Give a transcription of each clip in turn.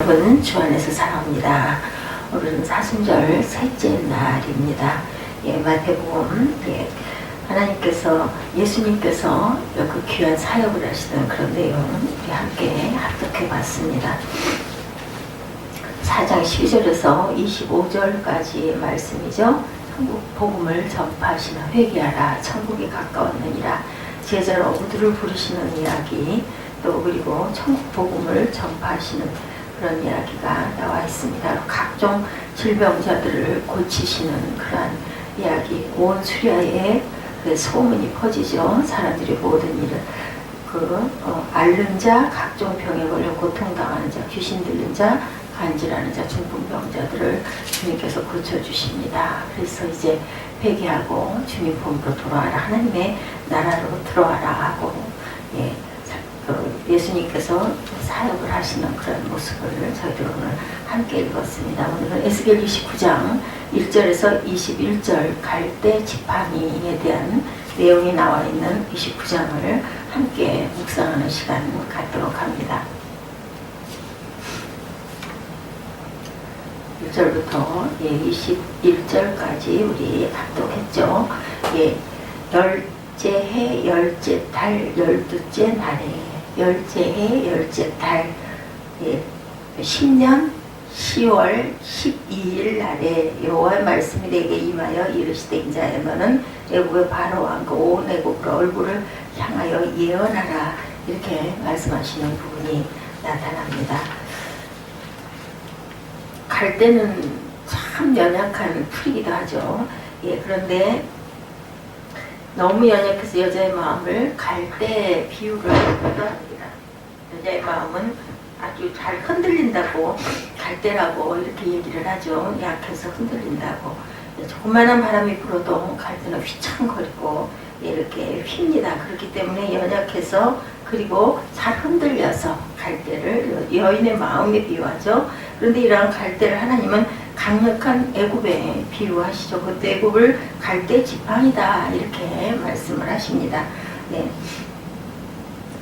여러분, 주 안에서 사랑합니다. 오늘은 사순절 셋째 날입니다. 마태복음, 하나님께서, 예수님께서 그 귀한 사역을 하시던 그런 내용 우리 함께 합독해 봤습니다. 4장 12절에서 25절까지 말씀이죠. 천국 복음을 전파하시나 회개하라, 천국이 가까웠느니라, 제자로 어부들을 부르시는 이야기, 또 그리고 천국 복음을 전파하시는 그런 이야기가 나와 있습니다. 각종 질병자들을 고치시는 그러한 이야기, 온 수리아에 소문이 퍼지죠. 사람들이 모든 일을 앓는 자, 각종 병에 걸려 고통당하는 자, 귀신 들린 자, 간질하는 자, 중풍병자들을 주님께서 고쳐주십니다. 그래서 이제 회개하고 주님 품으로 돌아와라, 하나님의 나라로 들어와라 하고 예수님께서 사역을 하시는 그런 모습을 저희들 오늘 함께 읽었습니다. 오늘은 에스겔 29장 1절에서 21절 갈대 지팡이에 대한 내용이 나와 있는 29장을 함께 묵상하는 시간 갖도록 합니다. 1절부터 21절까지 우리 합독했죠. 열째 해, 열째 달, 12째 날에, 열째 해, 열째 달, 10년 10월 12일 날에 여호와의 말씀이 내게 임하여 이르시되 인자야, 너는 애국의 바로 왕과 온 애국의 얼굴을 향하여 예언하라, 이렇게 말씀하시는 부분이 나타납니다. 갈대는 참 연약한 풀이기도 하죠. 그런데 너무 연약해서 여자의 마음을 갈대 비유를 하기도 합니다. 여자의 마음은 아주 잘 흔들린다고 갈대라고 이렇게 얘기를 하죠. 약해서 흔들린다고. 조그만한 바람이 불어도 갈대는 휘청거리고 이렇게 휩니다. 그렇기 때문에 연약해서, 그리고 잘 흔들려서 갈대를 여인의 마음에 비유하죠. 그런데 이러한 갈대를 하나님은 강력한 애굽에 비유하시죠. 그때 애굽을 갈대 지팡이다, 이렇게 말씀을 하십니다.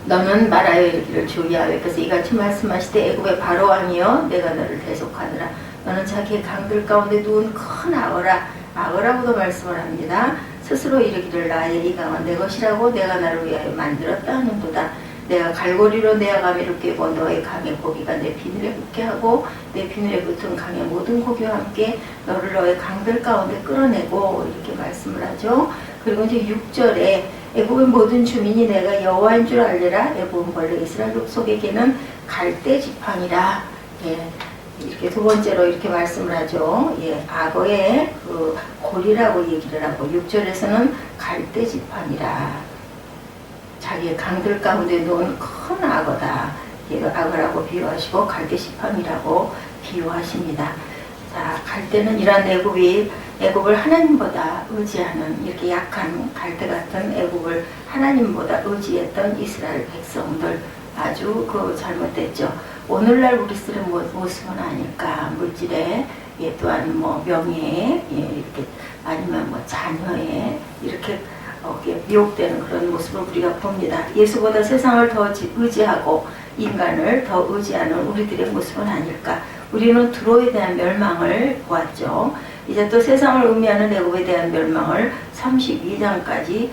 너는 말하여 이르기를 주 야훼께서 이같이 말씀하시되 애굽의 바로 왕이여 내가 너를 대속하느라, 너는 자기의 강들 가운데 누운 큰 악어라고도 말씀을 합니다. 스스로 이르기를 나의 이 강은 내 것이라고 내가 나를 위하여 만들었다 하는도다. 내가 갈고리로 내 아가미를 꿰고 너의 강의 고기가 내 비늘에 붙게 하고 내 비늘에 붙은 강의 모든 고기와 함께 너를 너의 강들 가운데 끌어내고, 이렇게 말씀을 하죠. 그리고 이제 6절에 애굽의 모든 주민이 내가 여호와인 줄 알리라, 애굽은 벌레 이스라엘 족속에게는 갈대 지팡이라, 이렇게 두 번째로 이렇게 말씀을 하죠. 악어의 그 고리라고 얘기를 하고, 6절에서는 갈대 지팡이라, 자기의 강들 가운데 놓은 큰 악어다, 악어라고 비유하시고 갈대 지팡이라고 비유하십니다. 자, 갈대는 이러한 애굽을 하나님보다 의지하는, 이렇게 약한 갈대 같은 애굽을 하나님보다 의지했던 이스라엘 백성들, 아주 잘못됐죠. 오늘날 우리들의 모습은 아닐까. 물질에, 또한 명예에, 이렇게 아니면 자녀에 이렇게 미혹되는 그런 모습을 우리가 봅니다. 예수보다 세상을 더 의지하고 인간을 더 의지하는 우리들의 모습은 아닐까. 우리는 두로에 대한 멸망을 보았죠. 이제 또 세상을 의미하는 애굽에 대한 멸망을 32장까지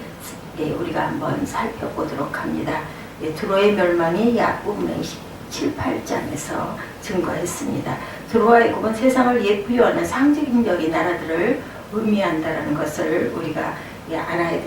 우리가 한번 살펴보도록 합니다. 두로의 멸망이 야고보는 17, 8장에서 증거했습니다. 두로와 애굽은 세상을 예부여하는 상징적인 나라들을 의미한다는 것을 우리가 알아야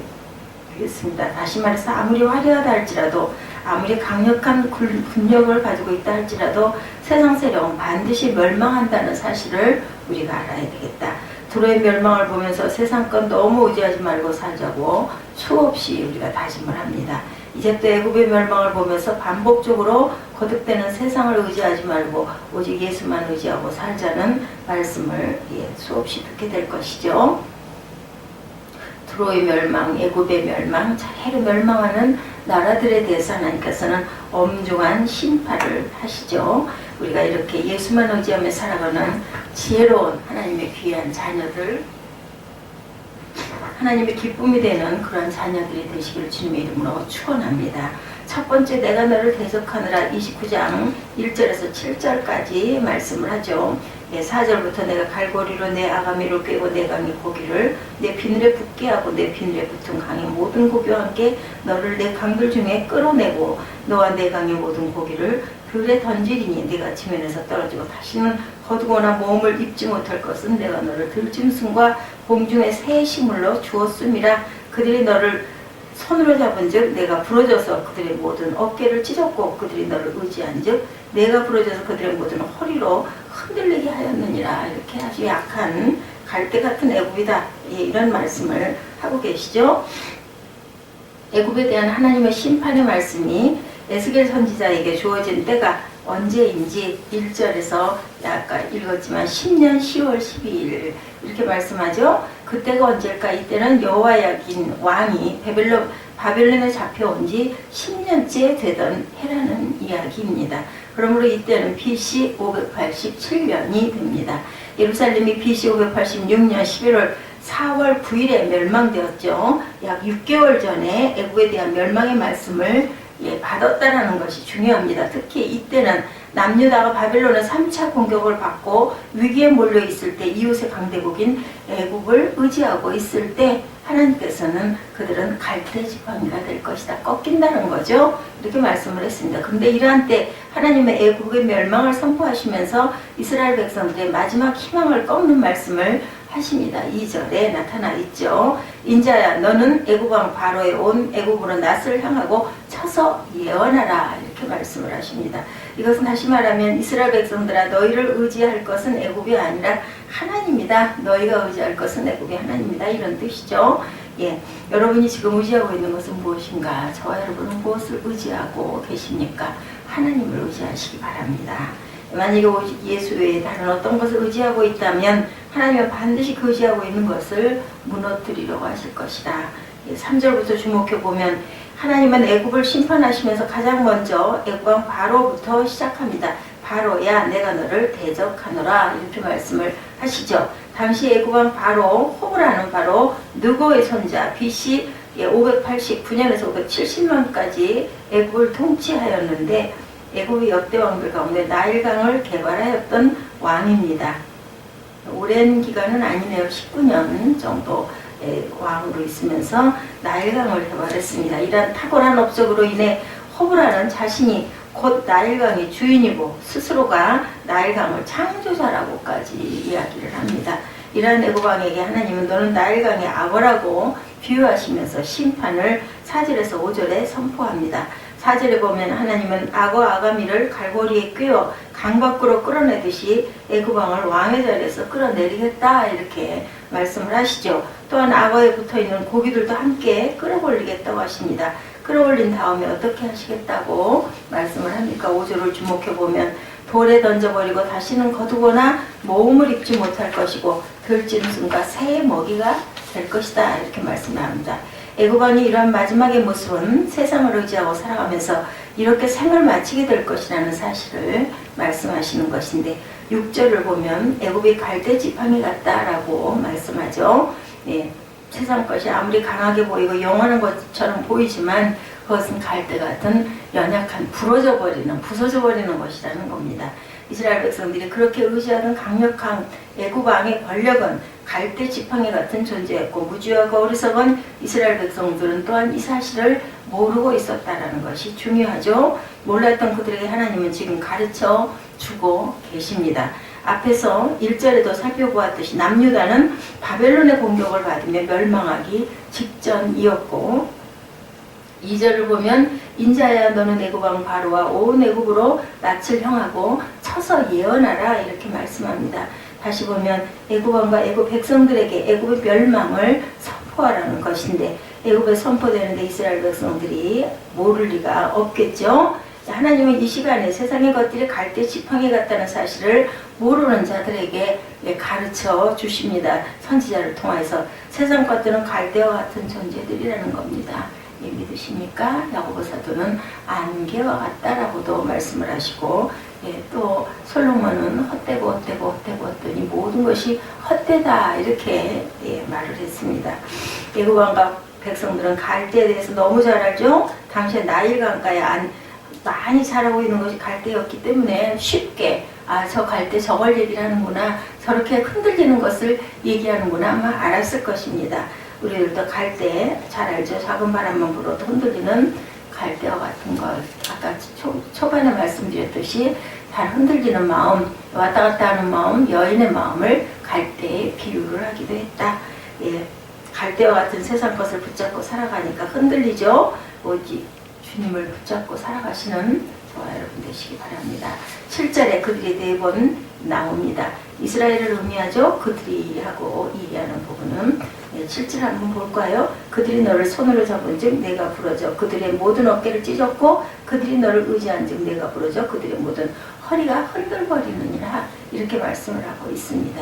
되겠습니다. 다시 말해서 아무리 화려하다 할지라도, 아무리 강력한 군력을 가지고 있다 할지라도 세상 세력은 반드시 멸망한다는 사실을 우리가 알아야 되겠다. 두로의 멸망을 보면서 세상 건 너무 의지하지 말고 살자고 수없이 우리가 다짐을 합니다. 이제 또 애굽의 멸망을 보면서 반복적으로 거듭되는 세상을 의지하지 말고 오직 예수만 의지하고 살자는 말씀을 수없이 듣게 될 것이죠. 두로의 멸망, 애굽의 멸망, 차례로 멸망하는 나라들에 대해서 하나님께서는 엄중한 심판을 하시죠. 우리가 이렇게 예수만 의지하며 살아가는 지혜로운 하나님의 귀한 자녀들, 하나님의 기쁨이 되는 그런 자녀들이 되시길 주님의 이름으로 축원합니다. 첫 번째 내가 너를 대적하느라 29장 1절에서 7절까지 말씀을 하죠. 4절부터 내가 갈고리로 내 아가미를 꿰고 내 강의 고기를 내 비늘에 붙게 하고 내 비늘에 붙은 강의 모든 고기와 함께 너를 내 강들 중에 끌어내고 너와 내 강의 모든 고기를 들에 던지리니 네가 지면에서 떨어지고 다시는 거두거나 모험을 입지 못할 것은 내가 너를 들짐승과 공중의 새 시물로 주었음이라. 그들이 너를 손으로 잡은즉 내가 부러져서 그들의 모든 어깨를 찢었고 그들이 너를 의지한즉 내가 부러져서 그들의 모든 허리로 흔들리게 하였느니라. 이렇게 아주 약한 갈대 같은 애굽이다. 이런 말씀을 하고 계시죠. 애굽에 대한 하나님의 심판의 말씀이 에스겔 선지자에게 주어진 때가 언제인지 1절에서 아까 읽었지만 10년 10월 12일 이렇게 말씀하죠. 그때가 언제일까? 이때는 여호야긴 왕이 바벨론에 잡혀온 지 10년째 되던 해라는 이야기입니다. 그러므로 이때는 BC 587년이 됩니다. 예루살렘이 BC 586년 11월 4월 9일에 멸망되었죠. 약 6개월 전에 애국에 대한 멸망의 말씀을 받았다라는 것이 중요합니다. 특히 이때는 남유다가 바벨론의 3차 공격을 받고 위기에 몰려 있을 때 이웃의 강대국인 애국을 의지하고 있을 때 하나님께서는 그들은 갈대 지팡이가 될 것이다. 꺾인다는 거죠. 이렇게 말씀을 했습니다. 근데 이러한 때 하나님의 애국의 멸망을 선포하시면서 이스라엘 백성들의 마지막 희망을 꺾는 말씀을 하십니다. 2절에 나타나 있죠. 인자야 너는 애굽왕 바로에 온 애굽으로 낯을 향하고 쳐서 예언하라. 이렇게 말씀을 하십니다. 이것은 다시 말하면 이스라엘 백성들아 너희를 의지할 것은 애굽이 아니라 하나님이다. 너희가 의지할 것은 애굽이 하나님이다. 이런 뜻이죠. 여러분이 지금 의지하고 있는 것은 무엇인가? 저와 여러분은 무엇을 의지하고 계십니까? 하나님을 의지하시기 바랍니다. 만약에 예수 외에 다른 어떤 것을 의지하고 있다면 하나님은 반드시 그 의지하고 있는 것을 무너뜨리려고 하실 것이다. 3절부터 주목해보면 하나님은 애굽을 심판하시면서 가장 먼저 애굽왕 바로부터 시작합니다. 바로야 내가 너를 대적하노라 이렇게 말씀을 하시죠. 당시 애굽왕 바로 호브라는 바로 느고의 손자 BC 589년에서 570년까지 애굽을 통치하였는데 애굽의 역대 왕들 가운데 나일강을 개발하였던 왕입니다. 오랜 기간은 아니네요. 19년 정도 왕으로 있으면서 나일강을 개발했습니다. 이러한 탁월한 업적으로 인해 호브라는 자신이 곧 나일강의 주인이고 스스로가 나일강을 창조자라고까지 이야기를 합니다. 이러한 애굽 왕에게 하나님은 너는 나일강의 악어라고 비유하시면서 심판을 4절에서 5절에 선포합니다. 4절에 보면 하나님은 악어 아가미를 갈고리에 꿰어 강 밖으로 끌어내듯이 애굽 왕을 왕의 자리에서 끌어내리겠다 이렇게 말씀을 하시죠. 또한 악어에 붙어있는 고기들도 함께 끌어올리겠다고 하십니다. 끌어올린 다음에 어떻게 하시겠다고 말씀을 합니까? 5절을 주목해보면 돌에 던져버리고 다시는 거두거나 모험을 입지 못할 것이고 들짐승과 새의 먹이가 될 것이다 이렇게 말씀합니다. 애굽 왕이 이러한 마지막의 모습은 세상을 의지하고 살아가면서 이렇게 생을 마치게 될 것이라는 사실을 말씀하시는 것인데 6절을 보면 애굽이 갈대 지팡이 같다라고 말씀하죠. 세상 것이 아무리 강하게 보이고 영원한 것처럼 보이지만 그것은 갈대 같은 연약한 부서져 버리는 것이라는 겁니다. 이스라엘 백성들이 그렇게 의지하던 강력한 애굽 왕의 권력은 갈대 지팡이 같은 존재였고 무지하고 어리석은 이스라엘 백성들은 또한 이 사실을 모르고 있었다는 것이 중요하죠. 몰랐던 그들에게 하나님은 지금 가르쳐 주고 계십니다. 앞에서 1절에도 살펴보았듯이 남유다는 바벨론의 공격을 받으며 멸망하기 직전이었고 2절을 보면 인자야 너는 애굽 왕 바로와 온 애굽으로 낯을 향하고 쳐서 예언하라 이렇게 말씀합니다. 다시 보면 애굽 왕과 애굽 백성들에게 애굽의 멸망을 선포하라는 것인데 애굽에 선포되는데 이스라엘 백성들이 모를 리가 없겠죠. 하나님은 이 시간에 세상의 것들이 갈대 지팡이 같다는 사실을 모르는 자들에게 가르쳐 주십니다. 선지자를 통해서 세상 것들은 갈대와 같은 존재들이라는 겁니다. 믿으십니까? 야고보 사도는 안개와 같다라고도 말씀을 하시고 또 솔로몬은 헛되고 헛되더니 모든 것이 헛되다 이렇게 말을 했습니다. 애굽 왕과 백성들은 갈대에 대해서 너무 잘 알죠. 당시에 나일강가에 많이 자라고 있는 것이 갈대였기 때문에 쉽게 저 갈대 저걸 얘기를 하는구나, 저렇게 흔들리는 것을 얘기하는구나 아마 알았을 것입니다. 우리들도 갈대 잘 알죠. 작은 바람만 불어도 흔들리는 갈대와 같은 것. 아까 초반에 말씀드렸듯이 잘 흔들리는 마음, 왔다 갔다 하는 마음, 여인의 마음을 갈대에 비유를 하기도 했다. 예, 갈대와 같은 세상 것을 붙잡고 살아가니까 흔들리죠. 오직 주님을 붙잡고 살아가시는 저와 여러분 되시기 바랍니다. 7절에 그들이 4번 나옵니다. 이스라엘을 의미하죠. 그들이 하고 얘기하는 부분은 7절 한번 볼까요? 그들이 너를 손으로 잡은 즉 내가 부러져 그들의 모든 어깨를 찢었고 그들이 너를 의지한 즉 내가 부러져 그들의 모든 허리가 흔들거리느니라, 이렇게 말씀을 하고 있습니다.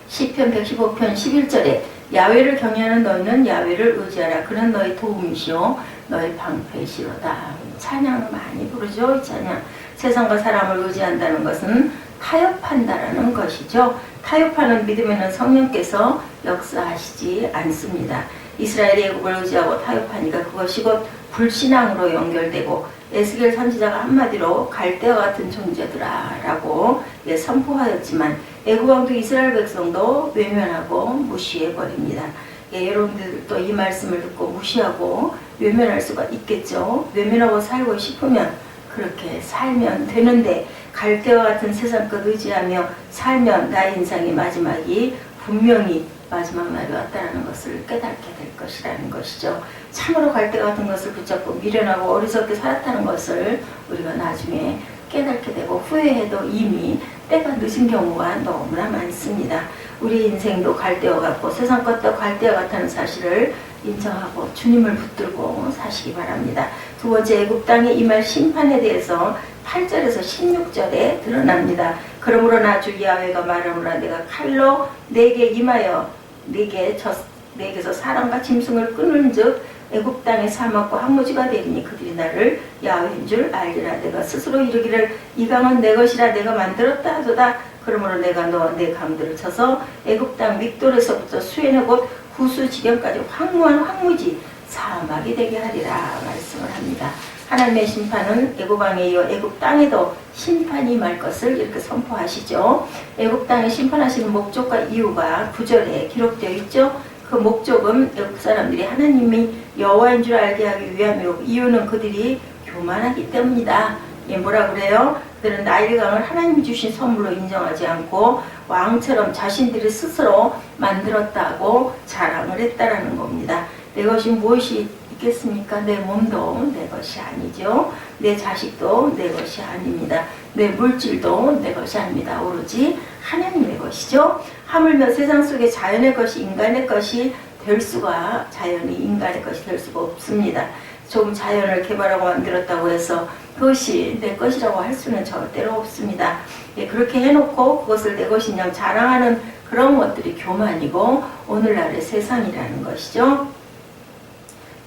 시편 115편 11절에 야훼를 경외하는 너희는 야훼를 의지하라. 그는 너희 도움이시오 너희 방패시로다. 찬양을 많이 부르죠. 이 찬양. 세상과 사람을 의지한다는 것은 타협한다라는 것이죠. 타협하는 믿음에는 성령께서 역사하시지 않습니다. 이스라엘이 애굽을 의지하고 타협하니까 그것이 곧 불신앙으로 연결되고, 에스겔 선지자가 한마디로 갈대와 같은 존재들아 라고 선포하였지만 애굽 왕도 이스라엘 백성도 외면하고 무시해버립니다. 여러분들도 이 말씀을 듣고 무시하고 외면할 수가 있겠죠. 외면하고 살고 싶으면 그렇게 살면 되는데, 갈대와 같은 세상 것 의지하며 살면 나의 인생의 마지막이 분명히 마지막 날이 왔다는 것을 깨닫게 될 것이라는 것이죠. 참으로 갈대 같은 것을 붙잡고 미련하고 어리석게 살았다는 것을 우리가 나중에 깨닫게 되고 후회해도 이미 때가 늦은 경우가 너무나 많습니다. 우리 인생도 갈대와 같고 세상 것도 갈대와 같다는 사실을 인정하고 주님을 붙들고 사시기 바랍니다. 두 번째, 애굽 땅에 임할 심판에 대해서 8절에서 16절에 드러납니다. 그러므로 나 주 야훼가 말하노라. 내가 칼로 내게 임하여 내게서 사람과 짐승을 끊은즉 애굽 땅의 사막과 황무지가 되리니 그들이 나를 야훼인 줄 알리라. 내가 스스로 이르기를 이 강은 내 것이라 내가 만들었다 하도다. 그러므로 내가 너와 내 강들을 쳐서 애굽 땅 믹돌에서부터 수에네 곧 구스 지경까지 황무한 황무지 사막이 되게 하리라 말씀을 합니다. 하나님의 심판은 애굽 왕에 이어 애굽 땅에도 심판이 임할 것을 이렇게 선포하시죠. 애굽 땅에 심판하시는 목적과 이유가 9절에 기록되어 있죠. 그 목적은 애굽 사람들이 하나님이 여호와인 줄 알게 하기 위함이고, 이유는 그들이 교만하기 때문이다. 뭐라 그래요? 그들은 나일강을 하나님이 주신 선물로 인정하지 않고 왕처럼 자신들이 스스로 만들었다고 자랑을 했다라는 겁니다. 내 것이 무엇이 있겠습니까? 내 몸도 내 것이 아니죠. 내 자식도 내 것이 아닙니다. 내 물질도 내 것이 아닙니다. 오로지 하나님의 것이죠. 하물며 세상 속에 자연의 것이 인간의 것이 될 수가, 자연이 인간의 것이 될 수가 없습니다. 좀 자연을 개발하고 만들었다고 해서 그것이 내 것이라고 할 수는 절대로 없습니다. 그렇게 해놓고 그것을 내 것이냐 자랑하는 그런 것들이 교만이고 오늘날의 세상이라는 것이죠.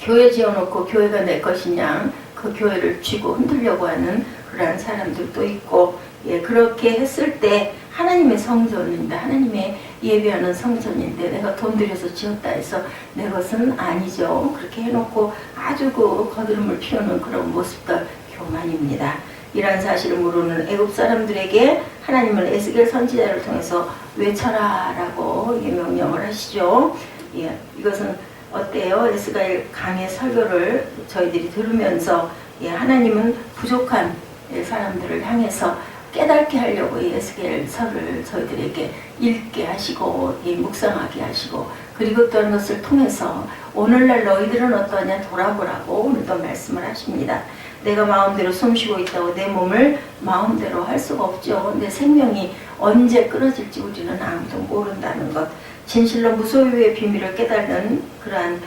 교회 지어놓고 교회가 내 것이냐 그 교회를 쥐고 흔들려고 하는 그러한 사람들도 있고, 그렇게 했을 때 하나님의 성전인데, 하나님의 예배하는 성전인데 내가 돈 들여서 지었다 해서 내 것은 아니죠. 그렇게 해놓고 아주 거드름을 피우는 그런 모습들 교만입니다. 이러한 사실을 모르는 애굽 사람들에게 하나님은 에스겔 선지자를 통해서 외쳐라 라고 명령을 하시죠. 이것은 어때요? 에스겔 강의 설교를 저희들이 들으면서 하나님은 부족한 사람들을 향해서 깨닫게 하려고 이 에스겔서를 저희들에게 읽게 하시고 묵상하게 하시고, 그리고 또 그것을 통해서 오늘날 너희들은 어떠하냐 돌아보라고 오늘도 말씀을 하십니다. 내가 마음대로 숨쉬고 있다고 내 몸을 마음대로 할 수가 없죠. 내 생명이 언제 끊어질지 우리는 아무도 모른다는 것. 진실로 무소유의 비밀을 깨닫는 그러한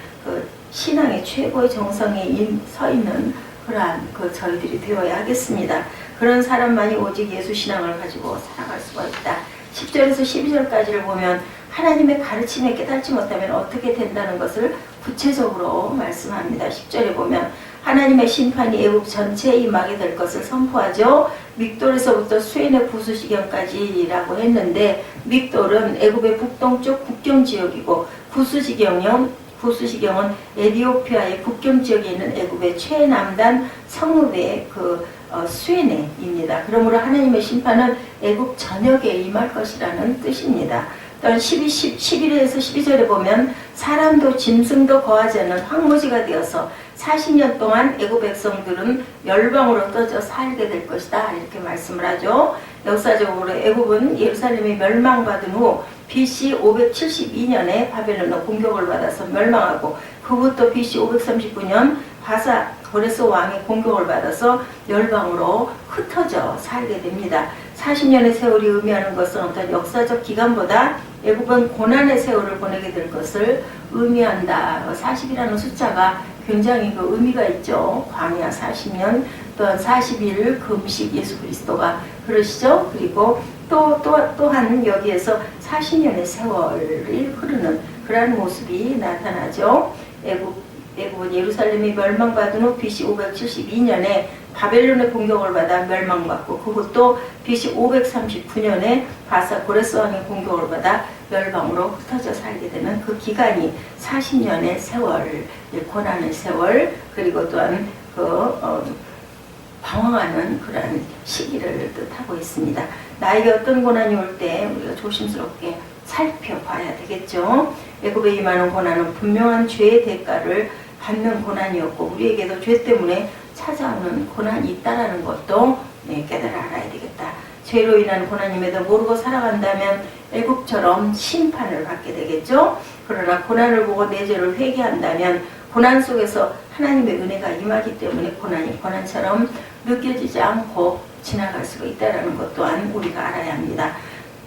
신앙의 최고의 정성에 서 있는 그러한 저희들이 되어야 하겠습니다. 그런 사람만이 오직 예수 신앙을 가지고 살아갈 수가 있다. 10절에서 12절까지를 보면 하나님의 가르침에 깨닫지 못하면 어떻게 된다는 것을 구체적으로 말씀합니다. 10절에 보면 하나님의 심판이 애굽 전체에 임하게 될 것을 선포하죠. 믹돌에서부터 수에네 구스지경까지라고 했는데, 믹돌은 애굽의 북동쪽 국경 지역이고 구스지경은 보스시경은 에디오피아의 국경 지역에 있는 애굽의 최남단 성읍의 수에네입니다. 그러므로 하나님의 심판은 애굽 전역에 임할 것이라는 뜻입니다. 또한 11에서 12절에 보면 사람도 짐승도 거하지 않는 황무지가 되어서 40년 동안 애굽 백성들은 멸망으로 떠져 살게 될 것이다, 이렇게 말씀을 하죠. 역사적으로 애굽은 예루살렘이 멸망받은 후 BC 572년에 바벨론의 공격을 받아서 멸망하고 그것도 BC 539년 바사 고레스 왕의 공격을 받아서 멸망으로 흩어져 살게 됩니다. 40년의 세월이 의미하는 것은 어떤 역사적 기간보다 애굽은 고난의 세월을 보내게 될 것을 의미한다. 40이라는 숫자가 굉장히 의미가 있죠. 광야 40년, 또한 40일 금식 예수 그리스도가 그러시죠. 그리고 또한 여기에서 40년의 세월이 흐르는 그러한 모습이 나타나죠. 애굽은 예루살렘이 멸망받은 후 BC 572년에 바벨론의 공격을 받아 멸망받고 그것도 BC 539년에 바사 고레스 왕의 공격을 받아 멸망으로 흩어져 살게 되는 그 기간이 40년의 세월, 고난의 세월, 그리고 또한 방황하는 그러한 시기를 뜻하고 있습니다. 나에게 어떤 고난이 올 때 우리가 조심스럽게 살펴봐야 되겠죠. 애굽에 임하는 고난은 분명한 죄의 대가를 받는 고난이었고 우리에게도 죄 때문에 찾아오는 고난이 있다는 것도 깨달아 알아야 되겠다. 죄로 인한 고난임에도 모르고 살아간다면 애굽처럼 심판을 받게 되겠죠. 그러나 고난을 보고 내 죄를 회개한다면 고난 속에서 하나님의 은혜가 임하기 때문에 고난이 고난처럼 느껴지지 않고 지나갈 수가 있다는 것 또한 우리가 알아야 합니다.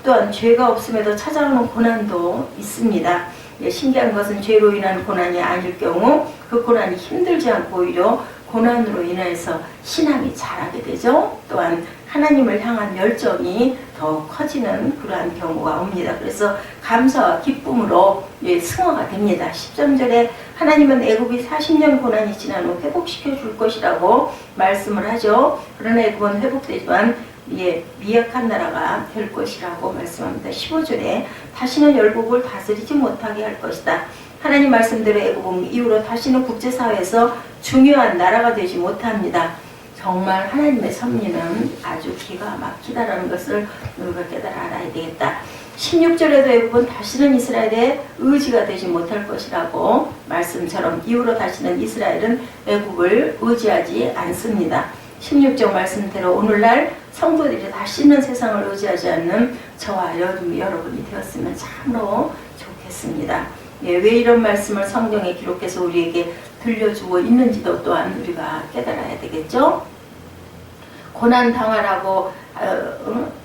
또한 죄가 없음에도 찾아오는 고난도 있습니다. 신기한 것은 죄로 인한 고난이 아닐 경우 그 고난이 힘들지 않고 오히려 고난으로 인해서 신앙이 자라게 되죠. 또한 하나님을 향한 열정이 더 커지는 그러한 경우가 옵니다. 그래서 감사와 기쁨으로 승화가 됩니다. 13절에 하나님은 애굽이 40년 고난이 지난 후 회복시켜 줄 것이라고 말씀을 하죠. 그러나 애굽은 회복되지만 미약한 나라가 될 것이라고 말씀합니다. 15절에 다시는 열국을 다스리지 못하게 할 것이다. 하나님 말씀대로 애굽은 이후로 다시는 국제사회에서 중요한 나라가 되지 못합니다. 정말 하나님의 섭리는 아주 기가 막히다라는 것을 우리가 깨달아 알아야 되겠다. 16절에도 애굽은 다시는 이스라엘의 의지가 되지 못할 것이라고 말씀처럼 이후로 다시는 이스라엘은 애굽을 의지하지 않습니다. 16절 말씀대로 오늘날 성도들이 다시는 세상을 의지하지 않는 저와 여러분이 되었으면 참으로 좋겠습니다. 왜 이런 말씀을 성경에 기록해서 우리에게 들려주고 있는지도 또한 우리가 깨달아야 되겠죠.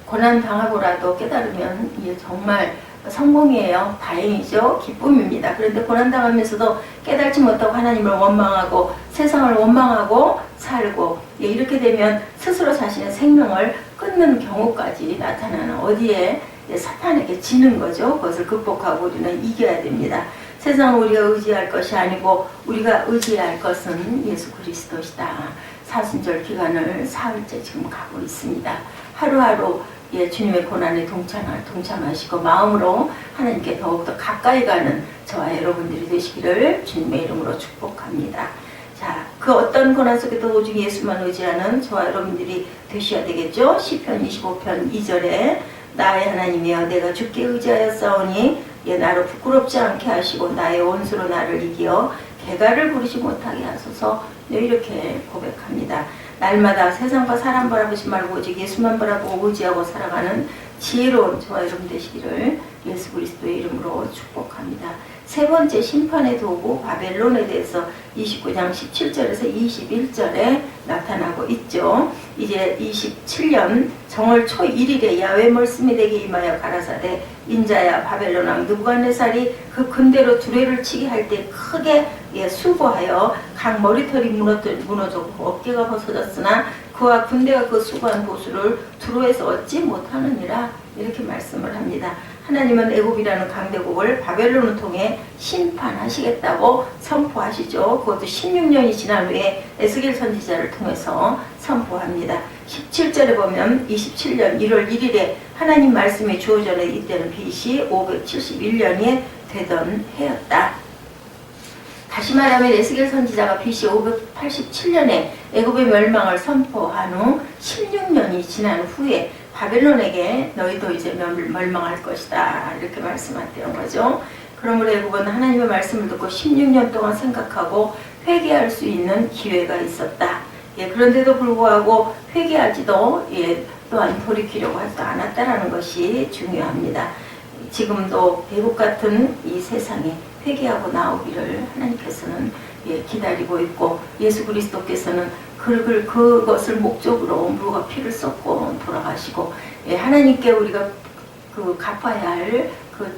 고난당하고라도 깨달으면 이게 정말 성공이에요. 다행이죠. 기쁨입니다. 그런데 고난당하면서도 깨달지 못하고 하나님을 원망하고 세상을 원망하고 살고 이렇게 되면 스스로 자신의 생명을 끊는 경우까지 나타나는 어디에 사탄에게 지는 거죠. 그것을 극복하고 우리는 이겨야 됩니다. 세상은 우리가 의지할 것이 아니고 우리가 의지할 것은 예수 그리스도시다. 사순절 기간을 사흘째 지금 가고 있습니다. 하루하루 주님의 고난에 동참하시고 마음으로 하나님께 더욱더 가까이 가는 저와 여러분들이 되시기를 주님의 이름으로 축복합니다. 자, 그 어떤 고난 속에도 오직 예수만 의지하는 저와 여러분들이 되셔야 되겠죠. 시편 25편 2절에 나의 하나님이여 내가 주께 의지하여 싸우니 나로 부끄럽지 않게 하시고 나의 원수로 나를 이기어 개가를 부리지 못하게 하소서. 이렇게 고백합니다. 날마다 세상과 사람 바라보지 말고 오직 예수만 바라보고 의지하고 살아가는 지혜로운 저와 여러분 되시기를 예수 그리스도의 이름으로 축복합니다. 세 번째 심판의 도구 바벨론에 대해서 29장 17절에서 21절에 나타나고 있죠. 이제 27년 정월 초 1일에 야훼 말씀이 내게 임하여 가라사대 인자야 바벨론 왕 느부갓네살이 그 군대로 두레를 치게 할 때 크게 수고하여 각 머리털이 무너졌고 어깨가 벗어졌으나 그와 군대가 그 수고한 보수를 두루에서 얻지 못하느니라 이렇게 말씀을 합니다. 하나님은 애굽이라는 강대국을 바벨론을 통해 심판하시겠다고 선포하시죠. 그것도 16년이 지난 후에 에스겔 선지자를 통해서 선포합니다. 17절에 보면 27년 1월 1일에 하나님 말씀이 주어져는 이때는 BC 571년이 되던 해였다. 다시 말하면 에스겔 선지자가 BC 587년에 애굽의 멸망을 선포한 후 16년이 지난 후에 바벨론에게 너희도 이제 멸망할 것이다 이렇게 말씀하셨던 거죠. 그러므로 애굽은 하나님의 말씀을 듣고 16년 동안 생각하고 회개할 수 있는 기회가 있었다. 그런데도 불구하고 회개하지도 또한 돌이키려고 하지도 않았다라는 것이 중요합니다. 지금도 애굽 같은 이 세상에 회개하고 나오기를 하나님께서는 기다리고 있고 예수 그리스도께서는 그것을 목적으로 물과 피를 쏟고 돌아가시고 하나님께 우리가 그 갚아야 할 그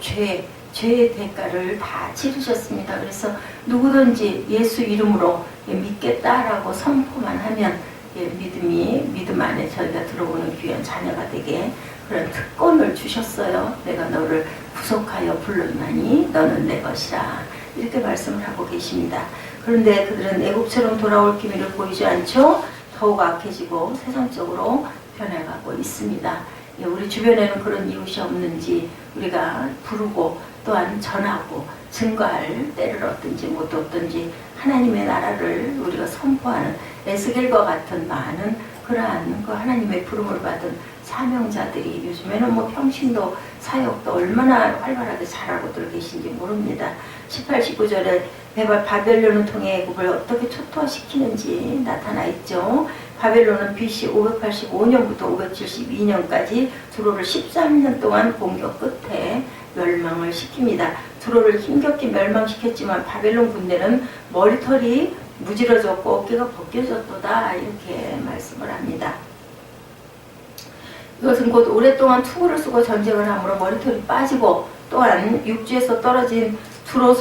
죄의 대가를 다 치르셨습니다. 그래서 누구든지 예수 이름으로 믿겠다라고 선포만 하면 믿음 안에 저희가 들어오는 귀한 자녀가 되게 그런 특권을 주셨어요. 내가 너를 구속하여 불렀나니 너는 내 것이라 이렇게 말씀을 하고 계십니다. 그런데 그들은 애굽처럼 돌아올 기미를 보이지 않죠. 더욱 악해지고 세상적으로 변해가고 있습니다. 우리 주변에는 그런 이웃이 없는지 우리가 부르고 또한 전하고 증거할 때를 얻든지 못 얻든지 하나님의 나라를 우리가 선포하는 에스겔과 같은 많은 그러한 그 하나님의 부름을 받은 사명자들이 요즘에는 뭐 평신도 사역도 얼마나 활발하게 잘하고들 계신지 모릅니다. 18, 19절에 바벨론을 통해 애굽을 어떻게 초토화시키는지 나타나 있죠. 바벨론은 BC 585년부터 572년까지 두로를 13년 동안 공격 끝에 멸망을 시킵니다. 두로를 힘겹게 멸망시켰지만 바벨론 군대는 머리털이 무지러졌고 어깨가 벗겨졌도다 이렇게 말씀을 합니다. 이것은 곧 오랫동안 투구를 쓰고 전쟁을 함으로 머리털이 빠지고 또한 육지에서 떨어진 그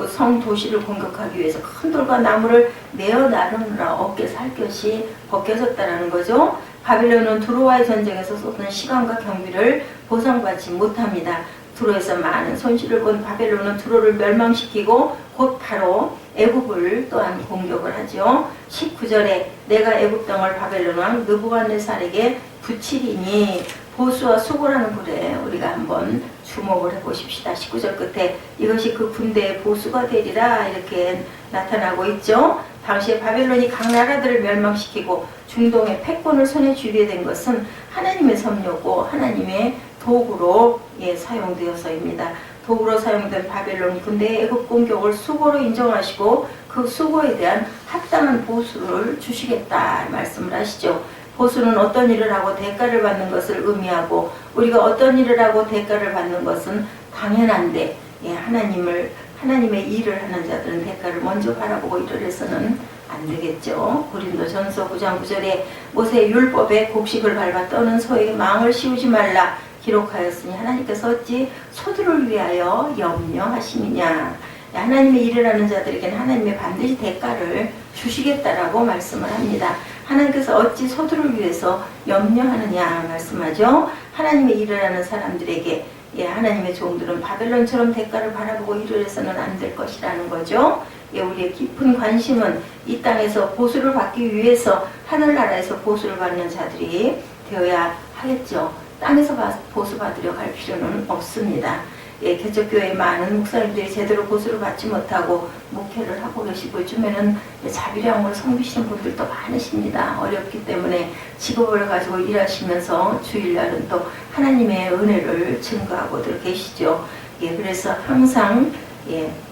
성 도시를 공격하기 위해서 큰 돌과 나무를 내어 나르느라 어깨 살갗이 벗겨졌다는 거죠. 바빌론은 두로와의 전쟁에서 쏟은 시간과 경비를 보상받지 못합니다. 두로에서 많은 손실을 본 바벨론은 두로를 멸망시키고 곧 바로 애굽을 또한 공격을 하죠. 19절에 내가 애굽 땅을 바벨론 왕 느부갓네살에게 붙이리니 보수와 수고라는 글에 우리가 한번 주목을 해보십시다. 19절 끝에 이것이 그 군대의 보수가 되리라 이렇게 나타나고 있죠. 당시에 바벨론이 각 나라들을 멸망시키고 중동의 패권을 손에 쥐게 된 것은 하나님의 섭리고 하나님의 도구로 사용되어서입니다. 도구로 사용된 바벨론 군대의 애굽 공격을 수고로 인정하시고 그 수고에 대한 합당한 보수를 주시겠다 말씀을 하시죠. 보수는 어떤 일을 하고 대가를 받는 것을 의미하고 우리가 어떤 일을 하고 대가를 받는 것은 당연한데 하나님의 일을 하는 자들은 대가를 먼저 바라보고 일을 해서는 안 되겠죠. 고린도전서 9장 9절에 모세의 율법에 곡식을 밟아 떠는 소에게 망을 씌우지 말라 기록하였으니 하나님께서 어찌 소들을 위하여 염려하시느냐. 하나님의 일을 하는 자들에게는 하나님의 반드시 대가를 주시겠다라고 말씀을 합니다. 하나님께서 어찌 소들을 위해서 염려하느냐 말씀하죠. 하나님의 일을 하는 사람들에게 하나님의 종들은 바벨론처럼 대가를 바라보고 일을 해서는 안 될 것이라는 거죠. 우리의 깊은 관심은 이 땅에서 보수를 받기 위해서 하늘나라에서 보수를 받는 자들이 되어야 하겠죠. 땅에서 보수 받으려 갈 필요는 없습니다. 개척교회의 많은 목사님들이 제대로 보수를 받지 못하고 목회를 하고 계시고 요즘에는 자비량으로 섬기시는 분들도 많으십니다. 어렵기 때문에 직업을 가지고 일하시면서 주일날은 또 하나님의 은혜를 증거하고들 계시죠. 그래서 항상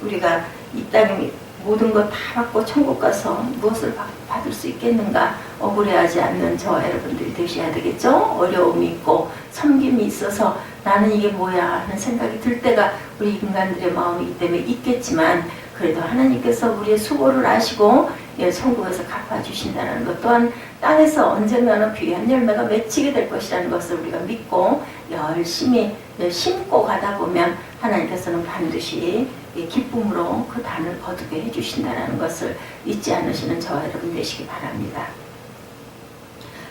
우리가 이 땅에 모든 것 다 받고 천국 가서 무엇을 받을 수 있겠는가 억울해하지 않는 저와 여러분들이 되셔야 되겠죠. 어려움이 있고 섬김이 있어서 나는 이게 뭐야 하는 생각이 들 때가 우리 인간들의 마음이기 때문에 있겠지만 그래도 하나님께서 우리의 수고를 아시고 천국에서 갚아주신다는 것 또한 땅에서 언젠가는 귀한 열매가 맺히게 될 것이라는 것을 우리가 믿고 열심히 심고 가다 보면 하나님께서는 반드시 기쁨으로 그 단을 거두게 해주신다는 것을 잊지 않으시는 저와 여러분 되시기 바랍니다.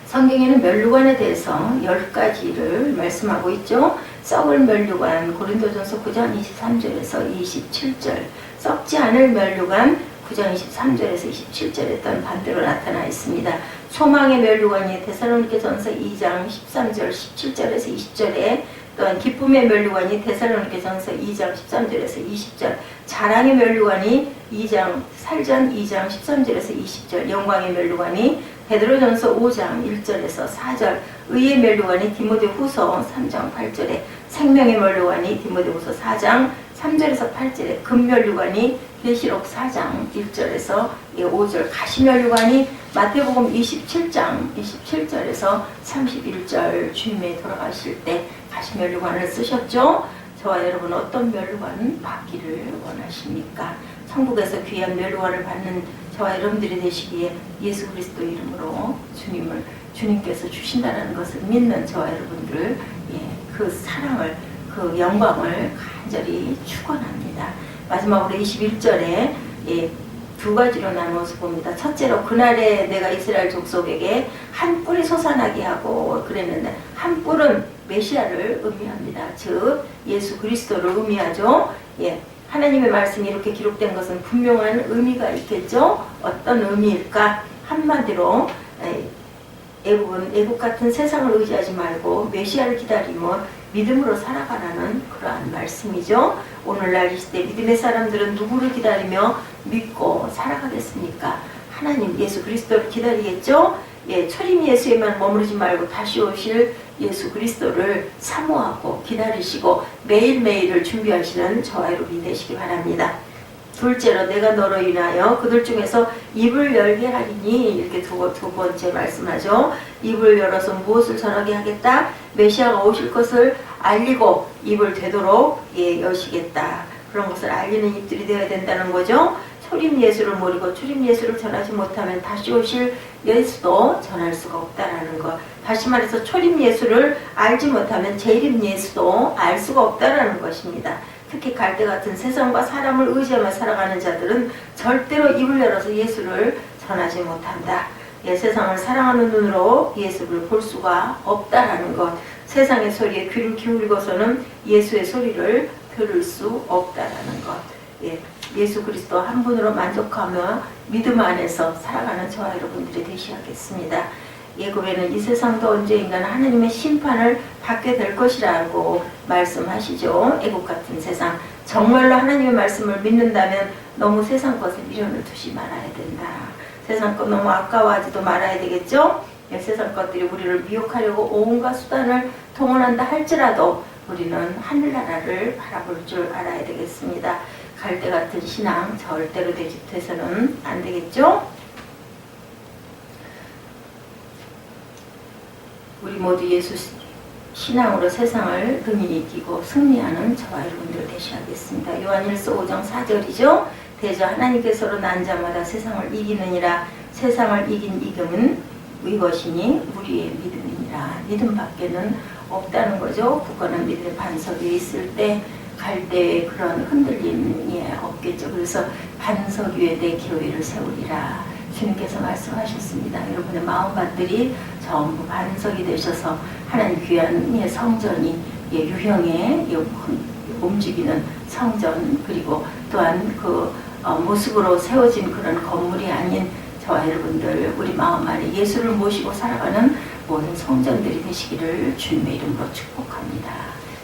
성경에는 멸류관에 대해서 10가지를 말씀하고 있죠. 썩을 멸류관 고린도전서 9장 23절에서 27절 썩지 않을 멸류관 9장 23절에서 27절에 또한 반대로 나타나 있습니다. 소망의 멸류관이 데살로니케전서 2장 13절 17절에서 20절에 또한 기쁨의 면류관이 데살로니가전서 2장 13절에서 20절, 자랑의 면류관이 4장 2장 13절에서 20절, 영광의 면류관이 베드로전서 5장 1절에서 4절, 의의 면류관이 디모데후서 3장 8절에, 생명의 면류관이 디모데후서 4장 3절에서 8절에, 금면류관이 계시록 4장 1절에서 5절, 가시면류관이 마태복음 27장 27절에서 31절, 주님의 돌아가실 때 가시면류관을 쓰셨죠. 저와 여러분 어떤 면류관 받기를 원하십니까? 천국에서 귀한 면류관을 받는 저와 여러분들이 되시기에 예수 그리스도 이름으로 주님께서 주신다는 것을 믿는 저와 여러분들, 그 사랑을, 그 영광을 간절히 축원합니다. 마지막으로 21절에 두 가지로 나누어서 봅니다. 첫째로 그날에 내가 이스라엘 족속에게 한 뿔이 솟아나게 하고 그랬는데, 한 뿔은 메시아를 의미합니다. 즉 예수 그리스도를 의미하죠. 하나님의 말씀이 이렇게 기록된 것은 분명한 의미가 있겠죠. 어떤 의미일까? 한마디로 애국 같은 세상을 의지하지 말고 메시아를 기다리며 믿음으로 살아가라는 그러한 말씀이죠. 오늘날 이 시대 믿음의 사람들은 누구를 기다리며 믿고 살아가겠습니까? 하나님 예수 그리스도를 기다리겠죠. 초림 예수에만 머무르지 말고 다시 오실 예수 그리스도를 사모하고 기다리시고 매일매일을 준비하시는 저와 여러분이 되시기 바랍니다. 둘째로 내가 너로 인하여 그들 중에서 입을 열게 하리니, 이렇게 두 번째 말씀하죠. 입을 열어서 무엇을 전하게 하겠다? 메시아가 오실 것을 알리고 입을 되도록 여시겠다. 그런 것을 알리는 입들이 되어야 된다는 거죠. 초림 예수를 모르고 초림 예수를 전하지 못하면 다시 오실 예수도 전할 수가 없다라는 것. 다시 말해서 초림 예수를 알지 못하면 재림 예수도 알 수가 없다라는 것입니다. 특히 갈대 같은 세상과 사람을 의지하며 살아가는 자들은 절대로 입을 열어서 예수를 전하지 못한다. 세상을 사랑하는 눈으로 예수를 볼 수가 없다라는 것. 세상의 소리에 귀를 기울이고서는 예수의 소리를 들을 수 없다라는 것. 예수 그리스도 한 분으로 만족하며 믿음 안에서 살아가는 저와 여러분들이 되셔야겠습니다. 예고에는 이 세상도 언제인가는 하나님의 심판을 받게 될 것이라고 말씀하시죠. 애국 같은 세상. 정말로 하나님의 말씀을 믿는다면 너무 세상 것에 미련을 두지 말아야 된다. 세상 것 너무 아까워하지도 말아야 되겠죠. 세상 것들이 우리를 미혹하려고 온갖 수단을 동원한다 할지라도 우리는 하늘나라를 바라볼 줄 알아야 되겠습니다. 갈대 같은 신앙 절대로 돼서는 안 되겠죠. 우리 모두 예수 신앙으로 세상을 등이 이기고 승리하는 저와 여러분들 되셔야겠습니다. 요한일서 5장 4절이죠. 대저 하나님께서로 난 자마다 세상을 이기느니라. 세상을 이긴 이금은 이것이니 우리의 믿음이니라. 믿음밖에는 없다는 거죠. 굳건한 믿음의 반석 위에 있을 때 갈대의 그런 흔들림이 없겠죠. 그래서 반석 위에 내 교회를 세우리라. 주님께서 말씀하셨습니다. 여러분의 마음밭들이 전부 반석이 되셔서 하나님 귀한 성전이 유형의 움직이는 성전, 그리고 또한 그 모습으로 세워진 그런 건물이 아닌 저와 여러분들 우리 마음 안에 예수를 모시고 살아가는 모든 성전들이 되시기를 주님의 이름으로 축복합니다.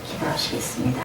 기도하시겠습니다.